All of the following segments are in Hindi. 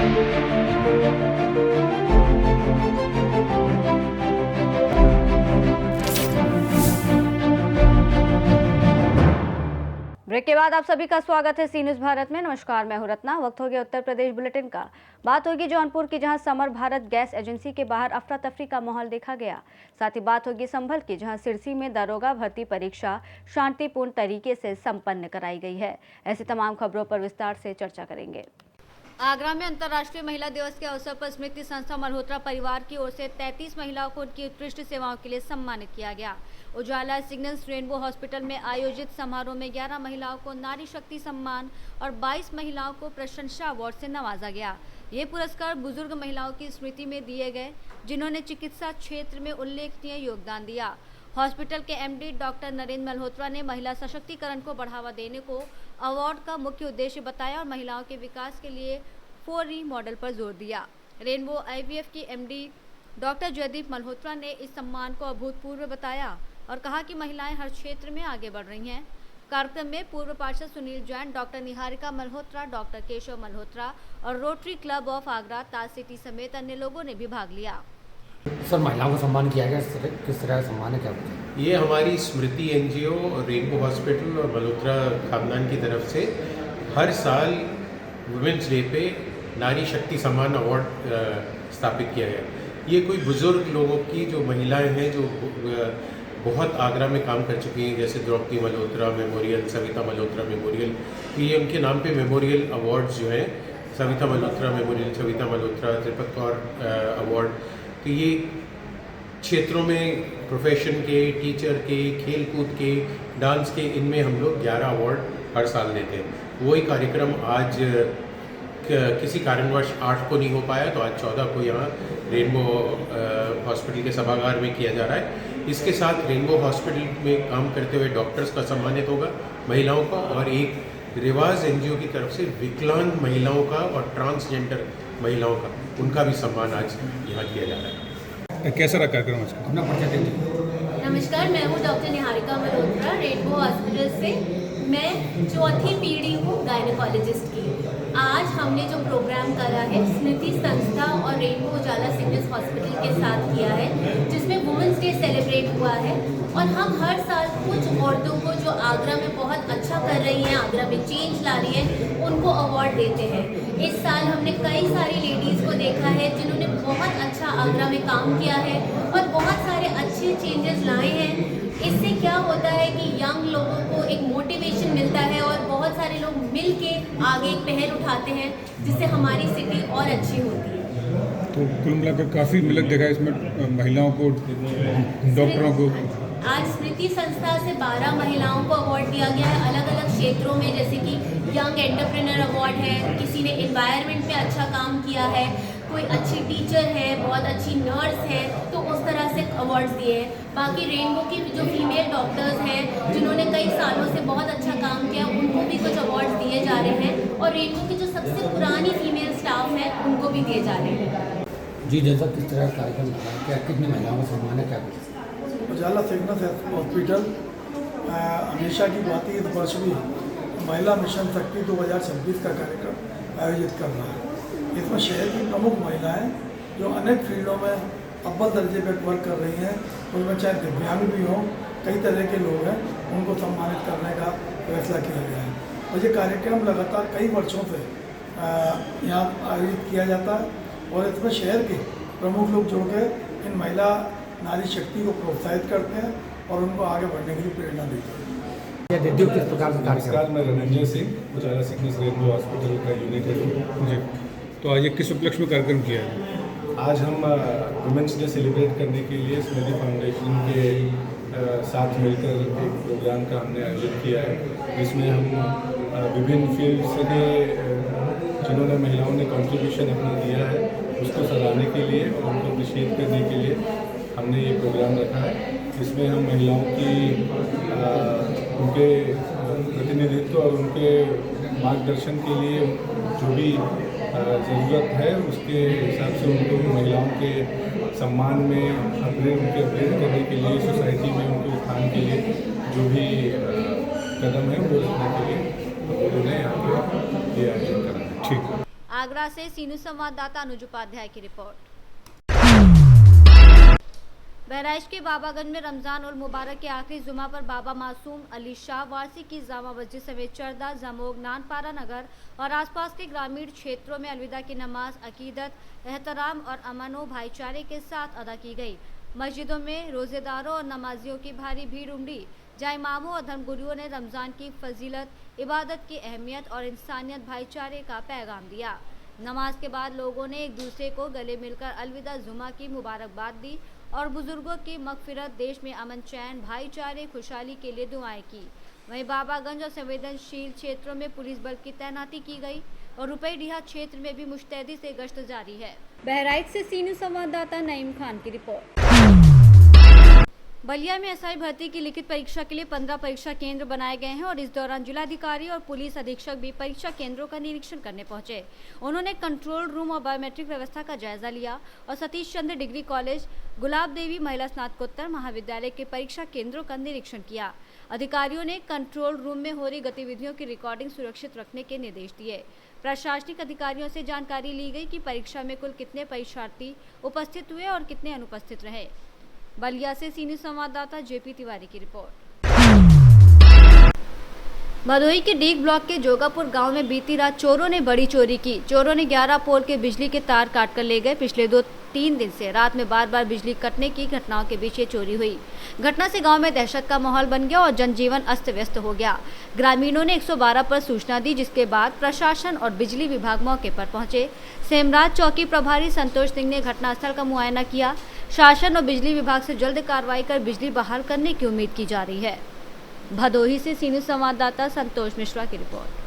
ब्रेक के बाद आप सभी का स्वागत है सी न्यूज़ भारत में। नमस्कार, मैं हूं रत्ना। वक्त हो गया उत्तर प्रदेश बुलेटिन का। बात होगी जौनपुर की, जहां समर भारत गैस एजेंसी के बाहर अफरा तफरी का माहौल देखा गया। साथ ही बात होगी संभल की, जहां सिरसी में दारोगा भर्ती परीक्षा शांतिपूर्ण तरीके से संपन्न कराई गई है। ऐसी तमाम खबरों पर विस्तार से चर्चा करेंगे। आगरा में अंतर्राष्ट्रीय महिला दिवस के अवसर पर स्मृति संस्था मल्होत्रा परिवार की ओर से 33 महिलाओं को उनकी उत्कृष्ट सेवाओं के लिए सम्मानित किया गया। उजाला सिग्नल्स रेनबो हॉस्पिटल में आयोजित समारोह में 11 महिलाओं को नारी शक्ति सम्मान और 22 महिलाओं को प्रशंसा अवार्ड से नवाजा गया। ये पुरस्कार बुजुर्ग महिलाओं की स्मृति में दिए गए, जिन्होंने चिकित्सा क्षेत्र में उल्लेखनीय योगदान दिया। हॉस्पिटल के एमडी डॉक्टर नरेंद्र मल्होत्रा ने महिला सशक्तिकरण को बढ़ावा देने को अवार्ड का मुख्य उद्देश्य बताया और महिलाओं के विकास के लिए 4E मॉडल पर जोर दिया। रेनबो आईवीएफ की एमडी डॉक्टर जयदीप मल्होत्रा ने इस सम्मान को अभूतपूर्व बताया और कहा कि महिलाएं हर क्षेत्र में आगे बढ़ रही हैं। कार्यक्रम में पूर्व पार्षद सुनील जैन, डॉक्टर निहारिका मल्होत्रा, डॉक्टर केशव मल्होत्रा और rotary club of Agra, Taj city समेत अन्य लोगों ने भी भाग लिया। सर, महिलाओं को सम्मान किया गया, किस तरह का सम्मान है, क्या बताएं? ये हमारी स्मृति एनजीओ, रेनबो हॉस्पिटल और मल्होत्रा खानदान की तरफ से हर साल वुमेंस डे पे नारी शक्ति सम्मान अवार्ड स्थापित किया गया। ये कोई बुजुर्ग लोगों की जो महिलाएं हैं जो बहुत आगरा में काम कर चुकी हैं, जैसे द्रौपदी मल्होत्रा मेमोरियल, सविता मल्होत्रा मेमोरियल, तो ये उनके नाम पे मेमोरियल अवार्ड्स जो हैं, सविता मल्होत्रा मेमोरियल, सविता मल्होत्रा त्रिपत कौर अवार्ड, तो ये क्षेत्रों में प्रोफेशन के, टीचर के, खेल कूद के, डांस के, इनमें हम लोग 11 अवार्ड हर साल देते हैं। वही कार्यक्रम आज किसी कारणवश 8 को नहीं हो पाया, तो आज 14 को यहाँ रेनबो हॉस्पिटल के सभागार में किया जा रहा है। इसके साथ रेनबो हॉस्पिटल में काम करते हुए डॉक्टर्स का सम्मानित होगा, महिलाओं का, और एक रिवाज एनजीओ की तरफ से विकलांग महिलाओं का और ट्रांसजेंडर महिलाओं का, उनका भी सम्मान आज यहाँ किया जा रहा है। कैसा रहा कार्यक्रम आज? अपना परिचय दीजिए। नमस्कार, मैं हूँ doctor Niharika Malhotra, rainbow hospital से। मैं चौथी पीढ़ी हूँ गायनेकोलॉजिस्ट की। आज हमने जो प्रोग्राम करा है स्मृति संस्था और रेनबो उजाला सिग्नल्स हॉस्पिटल के साथ किया है, जिसमें वुमेंस डे सेलिब्रेट हुआ है। और हम हर साल कुछ औरतों को जो आगरा में बहुत अच्छा कर रही हैं, आगरा में चेंज ला रही हैं, उनको अवार्ड देते हैं। इस साल हमने कई सारी लेडीज़ को देखा है जिन्होंने बहुत अच्छा आगरा में काम किया है और बहुत सारे अच्छे चेंजेस लाए हैं। इससे क्या होता है कि यंग लोगों को एक मोटिवेशन मिलता है और बहुत सारे लोग मिल के आगे एक पहल उठाते हैं, जिससे हमारी सिटी और अच्छी होती है। तो कुल मिलाकर काफ़ी मिलक देखा इसमें महिलाओं को, डॉक्टरों को। आज स्मृति संस्था से 12 महिलाओं को अवार्ड दिया गया है अलग अलग क्षेत्रों में, जैसे कि यंग एंटरप्रेन्योर अवार्ड है, किसी ने एनवायरनमेंट में अच्छा काम किया है, कोई अच्छी टीचर है, बहुत अच्छी नर्स है, तो उस तरह से अवार्ड्स दिए हैं। बाकी रेनबो की जो फीमेल डॉक्टर्स हैं जिन्होंने कई सालों से बहुत अच्छा काम किया, उनको भी कुछ अवार्ड्स दिए जा रहे हैं। और रेनबो की जो सबसे पुरानी फीमेल स्टाफ है, उनको भी दिए जा रहे हैं। जी, जैसा किस तरह का कार्यक्रम था, क्या कितनी महिलाओं का सम्मान है, क्या कुछ? उजाला सिग्नल्स हॉस्पिटल हमेशा की बात इस वर्ष भी महिला मिशन शक्ति 2026 का कार्यक्रम आयोजित कर रहा है। इसमें शहर की प्रमुख महिलाएं जो अनेक फील्डों में अव्वल दर्जे पर वर्क कर रही हैं, उनमें चाहे दिव्यांग भी हों, कई तरह के लोग हैं, उनको सम्मानित करने का फैसला किया गया है। और ये कार्यक्रम लगातार कई वर्षों से यहाँ आयोजित किया जाता है और इसमें शहर के प्रमुख लोग जुड़ के इन महिला नारी शक्ति को प्रोत्साहित करते हैं और उनको आगे बढ़ने के लिए प्रेरणा देते हैं। किस प्रकार का नमस्कार, मैं रणंजय सिंह, उजाला सिग्नल्स रेनबो हॉस्पिटल का यूनिट है जी। तो आज ये किस उपलक्ष्य में कार्यक्रम किया है? आज हम वुमेंस डे सेलिब्रेट करने के लिए स्मृति फाउंडेशन के साथ मिलकर एक प्रोग्राम का हमने आयोजित किया है, जिसमें हम विभिन्न फील्ड से जिन्होंने महिलाओं ने कंट्रीब्यूशन अपना दिया है उसको सराहने के लिए और उनको अप्रिशिएट करने के लिए हमने ये प्रोग्राम रखा है। इसमें हम महिलाओं की उनके प्रतिनिधित्व और उनके मार्गदर्शन के लिए जो भी ज़रूरत है उसके हिसाब से उनको महिलाओं के सम्मान में उनके अपग्रेड करने के लिए, सोसाइटी में उनके उत्थान के लिए जो भी कदम है वो रखने के लिए उन्होंने यहाँ पे ये आयोजन करा। ठीक। आगरा से सीनू संवाददाता अनुज उपाध्याय की रिपोर्ट। बहराइच के बाबागंज में रमजान उल मुबारक के आखिरी जुमा पर बाबा मासूम अली शाह वारसी की जामा मस्जिद समेत चरदा, जमोग, नानपारा नगर और आसपास के ग्रामीण क्षेत्रों में अलविदा की नमाज अकीदत, एहतराम और अमन व भाईचारे के साथ अदा की गई। मस्जिदों में रोजेदारों और नमाजियों की भारी भीड़ उमड़ी, जहाँ इमामों और धर्मगुरुओं ने रमजान की फजीलत, इबादत की अहमियत और इंसानियत भाईचारे का पैगाम दिया। नमाज के बाद लोगों ने एक दूसरे को गले मिलकर अलविदा जुमा की मुबारकबाद दी और बुजुर्गों की मगफिरत, देश में अमन, चैन, भाईचारे, खुशहाली के लिए दुआएं की। वहीं बाबागंज और संवेदनशील क्षेत्रों में पुलिस बल की तैनाती की गई और रुपईडीहा क्षेत्र में भी मुस्तैदी से गश्त जारी है। बहराइच से सीनू संवाददाता नईम खान की रिपोर्ट। बलिया में एसआई भर्ती की लिखित परीक्षा के लिए 15 परीक्षा केंद्र बनाए गए हैं और इस दौरान जिलाधिकारी और पुलिस अधीक्षक भी परीक्षा केंद्रों का निरीक्षण करने पहुंचे। उन्होंने कंट्रोल रूम और बायोमेट्रिक व्यवस्था का जायजा लिया और सतीश चंद्र डिग्री कॉलेज, गुलाब देवी महिला स्नातकोत्तर महाविद्यालय के परीक्षा केंद्रों का निरीक्षण किया। अधिकारियों ने कंट्रोल रूम में हो रही गतिविधियों की रिकॉर्डिंग सुरक्षित रखने के निर्देश दिए। प्रशासनिक अधिकारियों से जानकारी ली गई कि परीक्षा में कुल कितने परीक्षार्थी उपस्थित हुए और कितने अनुपस्थित रहे। बलिया से सीनियर संवाददाता जेपी तिवारी की रिपोर्ट। भदोही के डीग ब्लॉक के जोगापुर गांव में बीती रात चोरों ने बड़ी चोरी की। चोरों ने 11 पोल के बिजली के तार काट कर ले गए। पिछले 2-3 दिन से रात में बार बार बिजली कटने की घटनाओं के बीच ये चोरी हुई। घटना से गांव में दहशत का माहौल बन गया और जनजीवन अस्त व्यस्त हो गया। ग्रामीणों ने 112 पर सूचना दी, जिसके बाद प्रशासन और बिजली विभाग मौके पर पहुंचे। सेमराज चौकी प्रभारी संतोष सिंह ने घटनास्थल का मुआयना किया। शासन और बिजली विभाग से जल्द कार्रवाई कर बिजली बहाल करने की उम्मीद की जा रही है। भदोही से सीनियर संवाददाता संतोष मिश्रा की रिपोर्ट।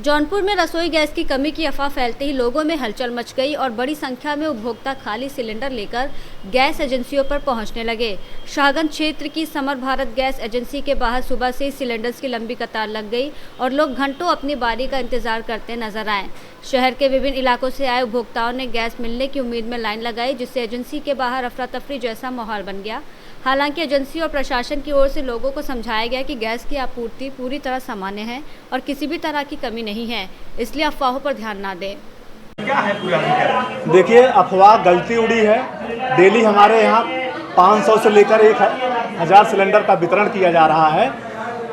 जौनपुर में रसोई गैस की कमी की अफवाह फैलते ही लोगों में हलचल मच गई और बड़ी संख्या में उपभोक्ता खाली सिलेंडर लेकर गैस एजेंसियों पर पहुंचने लगे। शाहगंज क्षेत्र की समर भारत गैस एजेंसी के बाहर सुबह से सिलेंडर्स की लंबी कतार लग गई और लोग घंटों अपनी बारी का इंतजार करते नजर आए। शहर के विभिन्न इलाकों से आए उपभोक्ताओं ने गैस मिलने की उम्मीद में लाइन लगाई, जिससे एजेंसी के बाहर अफरा तफरी जैसा माहौल बन गया। हालांकि एजेंसी और प्रशासन की ओर से लोगों को समझाया गया कि गैस की आपूर्ति पूरी तरह सामान्य है और किसी भी तरह की कमी नहीं है, इसलिए अफवाहों पर ध्यान न दें। क्या है पूरा? देखिए, अफवाह गलती उड़ी है। डेली हमारे यहाँ 500 से लेकर 1000 सिलेंडर का वितरण किया जा रहा है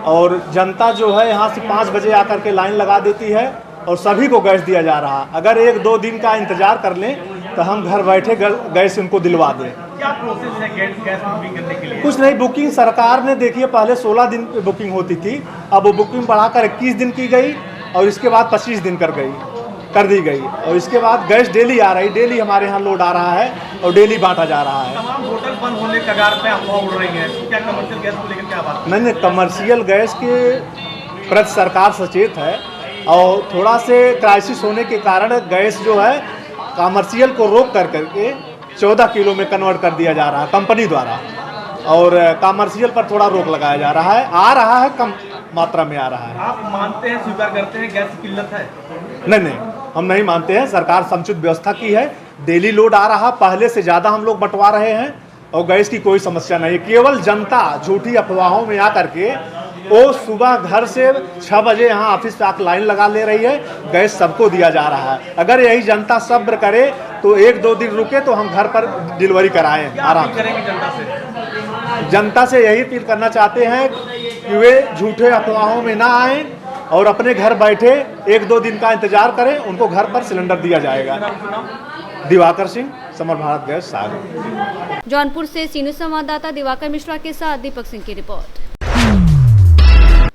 और जनता जो है यहाँ से 5 बजे आकर के लाइन लगा देती है और सभी को गैस दिया जा रहा है। अगर 1-2 दिन का इंतजार कर लें तो हम घर बैठे गैस उनको दिलवा दें। क्या प्रोसेस है गैस बुकिंग करने के लिए? कुछ नहीं, बुकिंग सरकार ने, देखिए, पहले 16 दिन पे बुकिंग होती थी, अब वो बुकिंग बढ़ाकर 21 दिन की गई और इसके बाद 25 दिन कर दी गई और इसके बाद गैस डेली आ रही, डेली हमारे यहाँ लोड आ रहा है और डेली बांटा जा रहा है। तमाम होटल बंद होने के कगार पे अफवाह उड़ रही है, क्या कमर्शियल गैस को लेकर क्या बात? नहीं, कमर्शियल गैस के प्रति सरकार सचेत है और थोड़ा से क्राइसिस होने के कारण गैस जो है कमर्शियल को रोक करके 14 किलो में कन्वर्ट कर दिया जा रहा है कंपनी द्वारा और कमर्शियल पर थोड़ा रोक लगाया जा रहा है। आ रहा है, कम मात्रा में आ रहा है। आप मानते हैं, स्वीकार करते हैं गैस की किल्लत है? नहीं, हम नहीं मानते हैं। सरकार समुचित व्यवस्था की है, डेली लोड आ रहा, पहले से ज़्यादा हम लोग बंटवा रहे हैं और गैस की कोई समस्या नहीं। केवल जनता झूठी अफवाहों में आ करके वो सुबह घर से 6 बजे यहाँ ऑफिस पे आकर लाइन लगा ले रही है, गैस सबको दिया जा रहा है। अगर यही जनता सब्र करे तो 1-2 दिन रुके तो हम घर पर डिलीवरी कराएं आराम करेंगे। जनता से यही अपील करना चाहते हैं कि वे झूठे अफवाहों में ना आएं और अपने घर बैठे 1-2 दिन का इंतजार करें, उनको घर पर सिलेंडर दिया जाएगा। दिवाकर सिंह, समर भारत गैस, सागर। जौनपुर से सीनियर संवाददाता दिवाकर मिश्रा के साथ दीपक सिंह की रिपोर्ट।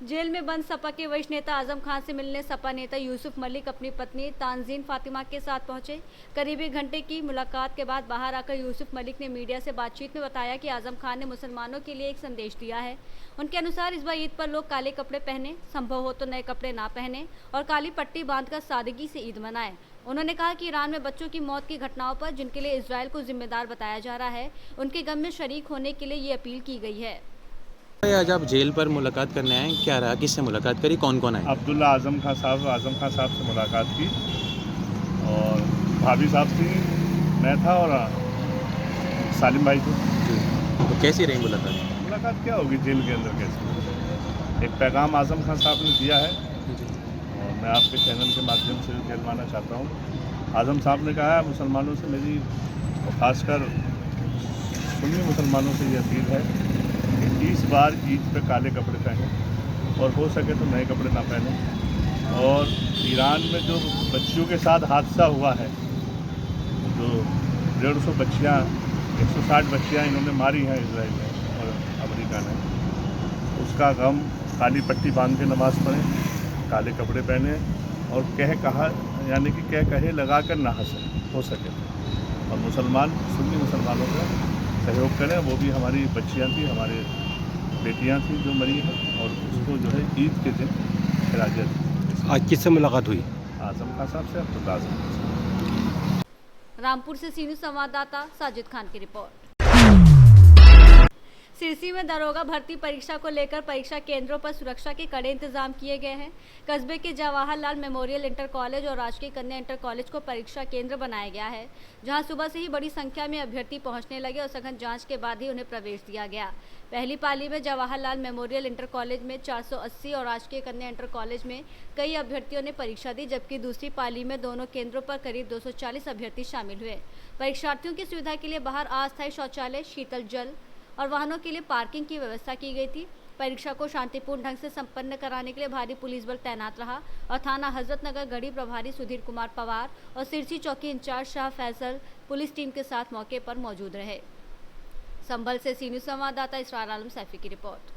जेल में बंद सपा के वरिष्ठ नेता आजम खान से मिलने सपा नेता यूसुफ मलिक अपनी पत्नी तानजीन फातिमा के साथ पहुंचे। करीब 1 घंटे की मुलाकात के बाद बाहर आकर यूसुफ मलिक ने मीडिया से बातचीत में बताया कि आजम खान ने मुसलमानों के लिए एक संदेश दिया है। उनके अनुसार इस बार ईद पर लोग काले कपड़े पहने, संभव हो तो नए कपड़े ना पहने और काली पट्टी बांधकर सादगी से ईद मनाएं। उन्होंने कहा कि ईरान में बच्चों की मौत की घटनाओं पर जिनके लिए इजराइल को जिम्मेदार बताया जा रहा है, उनके गम में शरीक होने के लिए ये अपील की गई है। आज आप जेल पर मुलाकात करने आए, क्या रहा, किससे मुलाकात करी, कौन कौन आए? अब्दुल्ला आजम खान साहब से मुलाकात की और भाभी साहब थी, मैं था और सालिम भाई थे। तो कैसी रही मुलाकात? क्या होगी जेल के अंदर, कैसे? एक पैगाम आजम खान साहब ने दिया है और मैं आपके चैनल के माध्यम से कहलवाना चाहता हूँ। आज़म साहब ने कहा है, मुसलमानों से मेरी और ख़ासकर सुन्नी मुसलमानों से ये अपील है कि इस बार ईद पे काले कपड़े पहनें और हो सके तो नए कपड़े ना पहनें। और ईरान में जो बच्चियों के साथ हादसा हुआ है, जो 150 बच्चियाँ 160 बच्चियाँ इन्होंने मारी हैं इजराइल ने और अमेरिका ने, उसका गम काली पट्टी बांध के नमाज़ पढ़ें, काले कपड़े पहने और कहा यानी कि कहे लगा कर ना हंसें हो सके तो। और मुसलमान सुन्नी मुसलमानों का सहयोग करें। वो भी हमारी बच्चियां थी, हमारे बेटियां थी जो मरी हैं, और उसको जो है ईद के दिन खिराजियत दी। आज किससे मुलाकात हुई? आज़म खान साहब से, अब्दुल्ला आज़म खान से। रामपुर से सीनू संवाददाता साजिद खान की रिपोर्ट। सिरसी में दरोगा भर्ती परीक्षा को लेकर परीक्षा केंद्रों पर सुरक्षा के कड़े इंतजाम किए गए हैं। कस्बे के जवाहरलाल मेमोरियल इंटर कॉलेज और राजकीय कन्या इंटर कॉलेज को परीक्षा केंद्र बनाया गया है, जहां सुबह से ही बड़ी संख्या में अभ्यर्थी पहुंचने लगे और सघन जांच के बाद ही उन्हें प्रवेश दिया गया। पहली पाली में जवाहरलाल मेमोरियल इंटर कॉलेज में 480 और राजकीय कन्या इंटर कॉलेज में कई अभ्यर्थियों ने परीक्षा दी, जबकि दूसरी पाली में दोनों केंद्रों पर करीब 240 अभ्यर्थी शामिल हुए। परीक्षार्थियों की सुविधा के लिए बाहर अस्थायी शौचालय, शीतल जल और वाहनों के लिए पार्किंग की व्यवस्था की गई थी। परीक्षा को शांतिपूर्ण ढंग से संपन्न कराने के लिए भारी पुलिस बल तैनात रहा और थाना हजरतनगर गढ़ी प्रभारी सुधीर कुमार पवार और सिरसी चौकी incharge Shah Faisal police team के साथ मौके पर मौजूद रहे। संभल से सीनियर संवाददाता इसरार आलम सैफी की रिपोर्ट।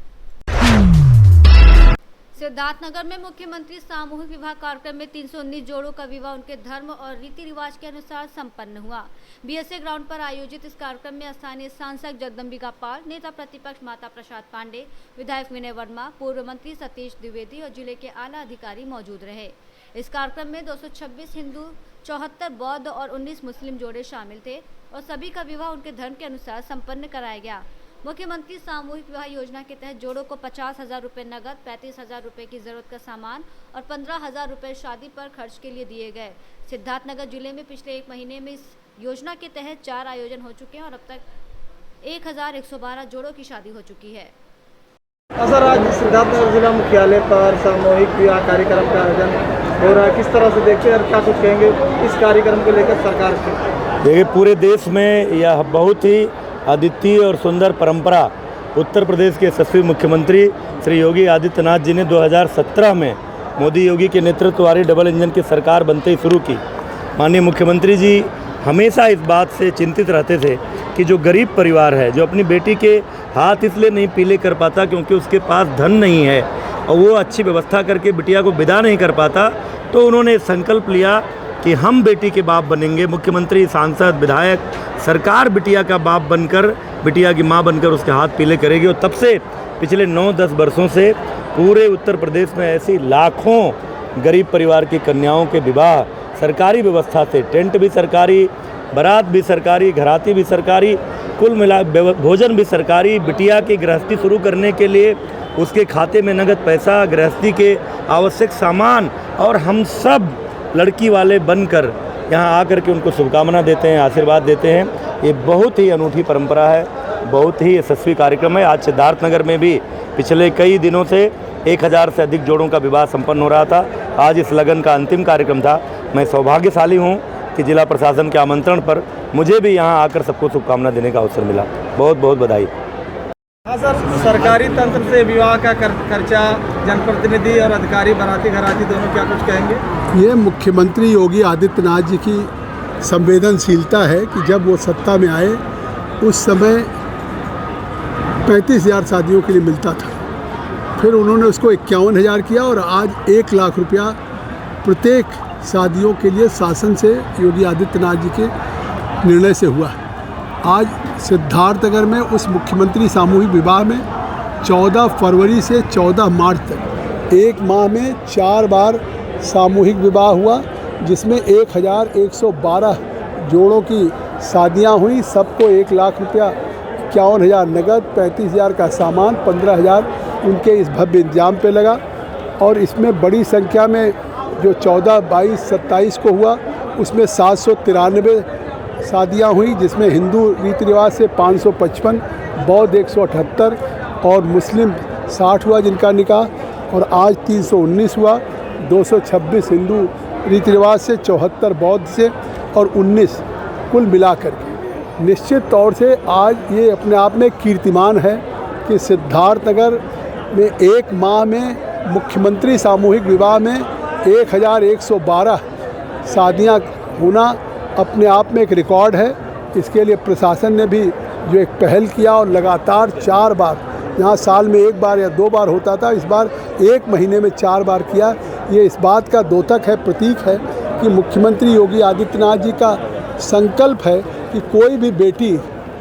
सिद्धार्थनगर में मुख्यमंत्री सामूहिक विवाह कार्यक्रम में 319 जोड़ों का विवाह उनके धर्म और रीति रिवाज के अनुसार संपन्न हुआ। बीएसए ग्राउंड पर आयोजित इस कार्यक्रम में स्थानीय सांसद जगदम्बिका पाल, नेता प्रतिपक्ष माता प्रसाद पांडे, विधायक विनय वर्मा, पूर्व मंत्री सतीश द्विवेदी और जिले के आला अधिकारी मौजूद रहे। इस कार्यक्रम में 226 हिंदू, 74 बौद्ध और 19 मुस्लिम जोड़े शामिल थे और सभी का विवाह उनके धर्म के अनुसार संपन्न कराया गया। मुख्यमंत्री सामूहिक विवाह योजना के तहत जोड़ों को 50,000 रुपये नकद, 35,000 रुपये की जरूरत का सामान और 15,000 रुपये शादी पर खर्च के लिए दिए गए। सिद्धार्थनगर जिले में पिछले 1 महीने में इस योजना के तहत 4 आयोजन हो चुके हैं और अब तक 1112 जोड़ों की शादी हो चुकी है। सर, आज सिद्धार्थनगर जिला मुख्यालय पर सामूहिक विवाह कार्यक्रम का आयोजन हो रहा है, किस तरह से देखते हैं और क्या कुछ कहेंगे इस कार्यक्रम को लेकर सरकार से? देखिए, पूरे देश में यह बहुत ही अद्वितीय और सुंदर परंपरा उत्तर प्रदेश के यशस्वी मुख्यमंत्री श्री योगी आदित्यनाथ जी ने 2017 में मोदी योगी के नेतृत्व वाली डबल इंजन की सरकार बनते ही शुरू की। माननीय मुख्यमंत्री जी हमेशा इस बात से चिंतित रहते थे कि जो गरीब परिवार है, जो अपनी बेटी के हाथ इसलिए नहीं पीले कर पाता क्योंकि उसके पास धन नहीं है और वो अच्छी व्यवस्था करके बिटिया को विदा नहीं कर पाता, तो उन्होंने संकल्प लिया कि हम बेटी के बाप बनेंगे। मुख्यमंत्री, सांसद, विधायक, सरकार बिटिया का बाप बनकर, बिटिया की माँ बनकर उसके हाथ पीले करेगी। और तब से पिछले 9-10 वर्षों से पूरे उत्तर प्रदेश में ऐसी लाखों गरीब परिवार की कन्याओं के विवाह सरकारी व्यवस्था से, टेंट भी सरकारी, बारात भी सरकारी, घराती भी सरकारी, कुल मिला भोजन भी सरकारी, बिटिया की गृहस्थी शुरू करने के लिए उसके खाते में नगद पैसा, गृहस्थी के आवश्यक सामान, और हम सब लड़की वाले बनकर यहाँ आकर के उनको शुभकामना देते हैं, आशीर्वाद देते हैं। ये बहुत ही अनूठी परंपरा है, बहुत ही यशस्वी कार्यक्रम है। आज सिद्धार्थनगर में भी पिछले कई दिनों से 1000 से अधिक जोड़ों का विवाह संपन्न हो रहा था। आज इस लगन का अंतिम कार्यक्रम था। मैं सौभाग्यशाली हूँ कि जिला प्रशासन के आमंत्रण पर मुझे भी यहाँ आकर सबको शुभकामना देने का अवसर मिला। बहुत बहुत बधाई। हाँ सर, सरकारी तंत्र से विवाह का खर्चा जनप्रतिनिधि और अधिकारी, बाराती घराती दोनों क्या कुछ कहेंगे? ये मुख्यमंत्री योगी आदित्यनाथ जी की संवेदनशीलता है कि जब वो सत्ता में आए उस समय 35,000 शादियों के लिए मिलता था, फिर उन्होंने उसको 51,000 किया और आज 1 लाख रुपया प्रत्येक शादियों के लिए शासन से योगी आदित्यनाथ जी के निर्णय से हुआ। आज सिद्धार्थनगर में उस मुख्यमंत्री सामूहिक विवाह में 14 फरवरी से 14 मार्च तक 1 माह में 4 बार सामूहिक विवाह हुआ, जिसमें 1112 जोड़ों की शादियां हुई। सबको 1 लाख रुपया, 51,000 नगद, 35,000 का सामान, 15,000 उनके इस भव्य इंतजाम पे लगा। और इसमें बड़ी संख्या में जो 14, 22, 27 को हुआ उसमें 793 शादियां हुई, जिसमें हिंदू रीति रिवाज से 555, बौद्ध 178 और मुस्लिम 60 हुआ जिनका निकाह। और आज 319 हुआ। 226 हिंदू रीति रिवाज से, 74 बौद्ध से और 19 कुल मिलाकर के। निश्चित तौर से आज ये अपने आप में कीर्तिमान है कि सिद्धार्थनगर में एक माह में मुख्यमंत्री सामूहिक विवाह में 1112 शादियाँ होना अपने आप में एक रिकॉर्ड है। इसके लिए प्रशासन ने भी जो एक पहल किया और लगातार 4 बार, यहाँ साल में 1 बार या 2 बार होता था, इस बार 1 महीने में 4 बार किया। ये इस बात का द्योतक है, प्रतीक है कि मुख्यमंत्री योगी आदित्यनाथ जी का संकल्प है कि कोई भी बेटी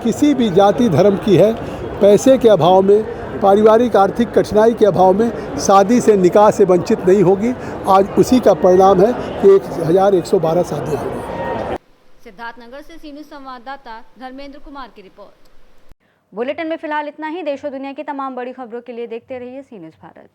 किसी भी जाति धर्म की है, पैसे के अभाव में, पारिवारिक आर्थिक कठिनाई के अभाव में शादी से, निकाह से वंचित नहीं होगी। आज उसी का परिणाम है कि 1112 शादियाँ हो गई। सिद्धार्थनगर से सी न्यूज़ संवाददाता धर्मेंद्र कुमार की रिपोर्ट। बुलेटिन में फिलहाल इतना ही। देश और दुनिया की तमाम बड़ी खबरों के लिए देखते रहिए सी न्यूज़ भारत।